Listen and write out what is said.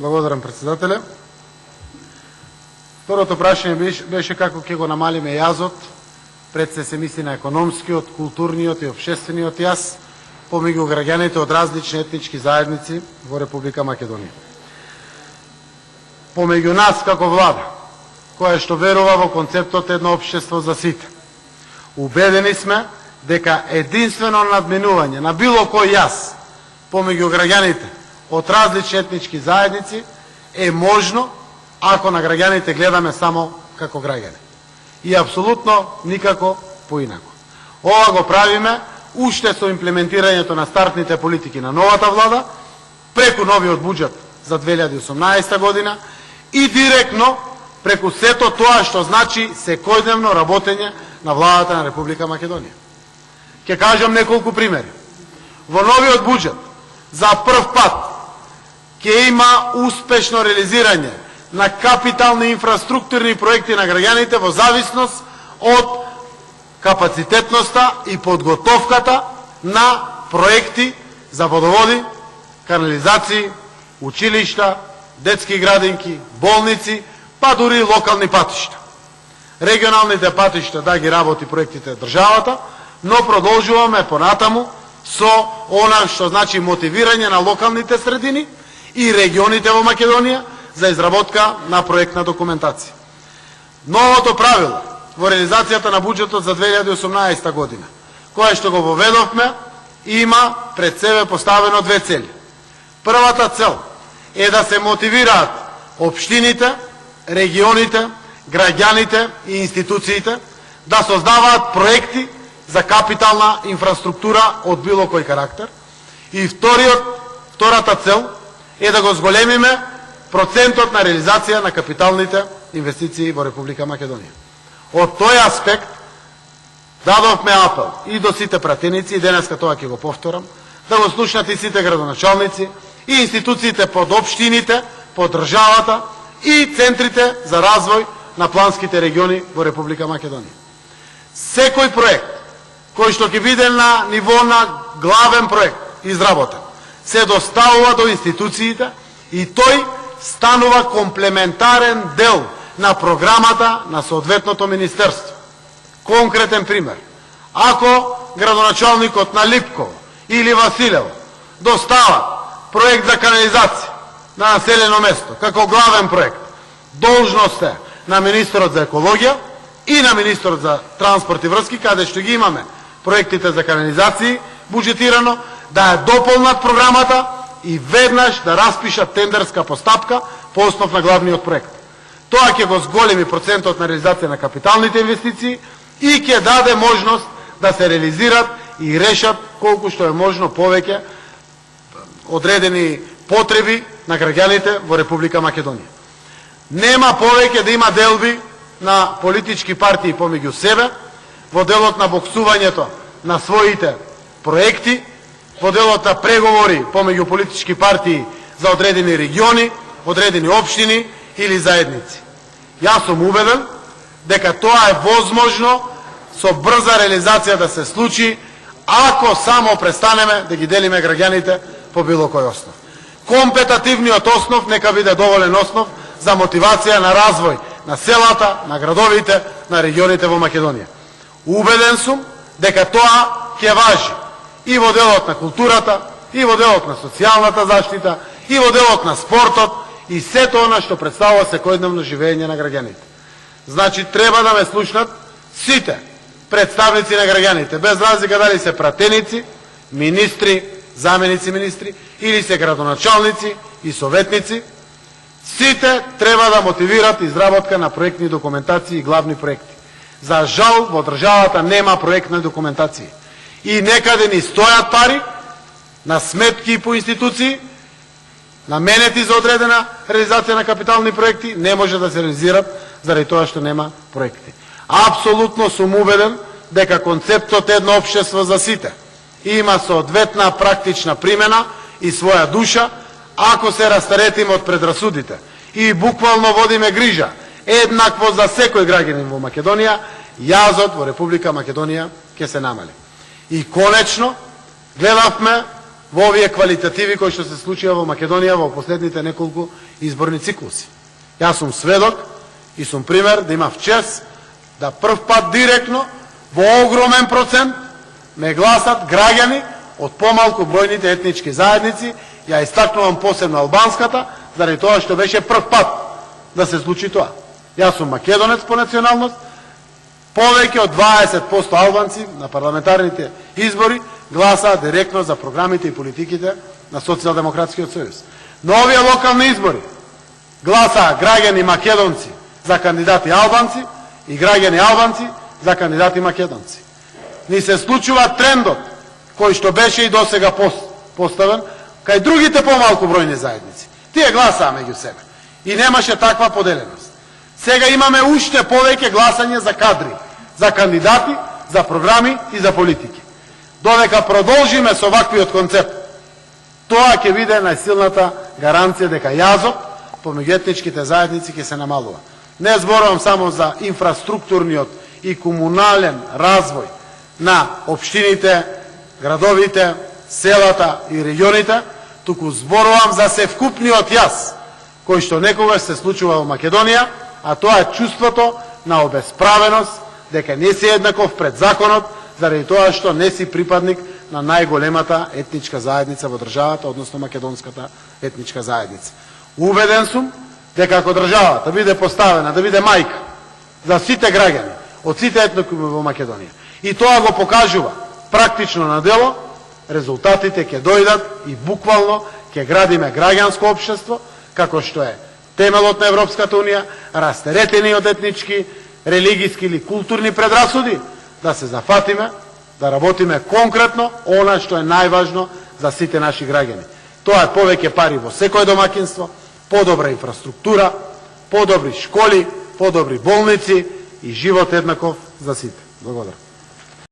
Благодарам, председателе. Второто прашање беше како ќе го намалиме јазот, пред се мисли на економскиот, културниот и општествениот јаз помеѓу граѓаните од различни етнички заедници во Република Македонија. Помеѓу нас како влада, која што верува во концептот едно општество за сите, убедени сме дека единствено надминување на било кој јаз помеѓу граѓаните од различни етнички заедници е можно ако на граѓаните гледаме само како граѓани. И апсолутно никако поинако. Ова го правиме уште со имплементирањето на стартните политики на новата влада, преку новиот буџет за 2018 година и директно преку сето тоа што значи секојдневно работење на владата на Република Македонија. Ќе кажам неколку примери. Во новиот буџет за прв пат ќе има успешно реализирање на капитални инфраструктурни проекти на граѓаните во зависност од капацитетноста и подготовката на проекти за водоводи, канализации, училишта, детски градинки, болници, па дури и локални патишта. Регионалните патишта да ги работи проектите државата, но продолжуваме понатаму со она што значи мотивирање на локалните средини и регионите во Македонија за изработка на проектна документација. Новото правило во реализацијата на буџетот за 2018 година, кое што го воведовме, има пред себе поставено две цели. Првата цел е да се мотивираат општините, регионите, граѓаните и институциите да создаваат проекти за капитална инфраструктура од било кој карактер. И втората цел е да го зголемиме процентот на реализација на капиталните инвестиции во Република Македонија. Од тој аспект дадовме апел и до сите пратеници, и денеска тоа ќе го повторам, да го слушнат и сите градоначалници, и институциите под општините, под државата и центрите за развој на планските региони во Република Македонија. Секој проект кој што ќе биде на ниво на главен проект изработен, се доставува до институциите и тој станува комплементарен дел на програмата на соодветното министерство. Конкретен пример. Ако градоначалникот на Липково или Василево достава проект за канализација на населено место како главен проект, должност е на министерот за екологија и на министерот за транспорт и врски, каде што ги имаме проектите за канализации буџетирано, да ја дополнат програмата и веднаш да распишат тендерска постапка по основ на главниот проект. Тоа ќе го зголеми процентот на реализација на капиталните инвестиции и ќе даде можност да се реализират и решат колку што е можно повеќе одредени потреби на граѓаните во Република Македонија. Нема повеќе да има делби на политички партии помеѓу себе, во делот на боксувањето на своите проекти, во делот на преговори помеѓу политички партии за одредени региони, одредени општини или заедници. Јас сум убеден дека тоа е возможно со брза реализација да се случи, ако само престанеме да ги делиме граѓаните по било кој основ. Компетативниот основ нека биде доволен основ за мотивација на развој на селата, на градовите, на регионите во Македонија. Убеден сум дека тоа ќе важи и во делот на културата, и во делот на социјалната заштита, и во делот на спортот, и сето она што представува секојдневно живење на граѓаните. Значи, треба да ме слушнат сите представници на граѓаните, без разлика дали се пратеници, министри, заменици министри, или се градоначалници и советници. Сите треба да мотивират изработка на проектни документации и главни проекти. За жал, во државата нема проектни документации. И некаде ни стојат пари на сметки по институции, наменети за одредена реализација на капитални проекти, не може да се реализират заради тоа што нема проекти. Апсолутно сум убеден дека концептот едно општество за сите има соодветна практична примена и своја душа, ако се растаретиме од предрасудите и буквално водиме грижа еднакво за секој граѓанин во Македонија, јазот во Република Македонија ќе се намали. И конечно, гледавме во овие квалитативи кои што се случија во Македонија во последните неколку изборни циклуси. Јас сум сведок и сум пример да имав чест да прв пат директно во огромен процент ме гласат граѓани од помалку бројните етнички заедници. Ја истакнувам посебно албанската, заради тоа што беше прв пат да се случи тоа. Јас сум македонец по националност, повеќе од 20% албанци на парламентарните избори гласаа директно за програмите и политиките на Социјалдемократскиот сојуз. На овие локални избори гласаа граѓани македонци за кандидати албанци и граѓани албанци за кандидати македонци. Ни се случува трендот кој што беше и досега поставен кај другите помалку бројни заедници. Тие гласаа меѓу себе и немаше таква поделеност. Сега имаме уште повеќе гласање за кадри, за кандидати, за програми и за политики. Додека продолжиме со ваквиот концепт, тоа ќе биде најсилната гаранција дека јазот помеѓу етничките заедници ќе се намалува. Не зборувам само за инфраструктурниот и комунален развој на општините, градовите, селата и регионите, туку зборувам за севкупниот јас, кој што некогаш се случува во Македонија, а тоа е чувството на обесправеност, дека не си еднаков пред законот, заради тоа што не си припадник на најголемата етничка заедница во државата, односно македонската етничка заедница. Убеден сум дека ако државата биде поставена да биде мајка за сите граѓани од сите етноси во Македонија, и тоа го покажува практично на дело, резултатите ќе дојдат и буквално ќе градиме граѓанско општество, како што е темелот на Европската унија, растеретени од етнички, религиски или културни предрасуди, да се зафатиме, да работиме конкретно она што е најважно за сите наши граѓани. Тоа е повеќе пари во секое домаќинство, подобра инфраструктура, подобри школи, подобри болници и живот еднаков за сите. Благодарам.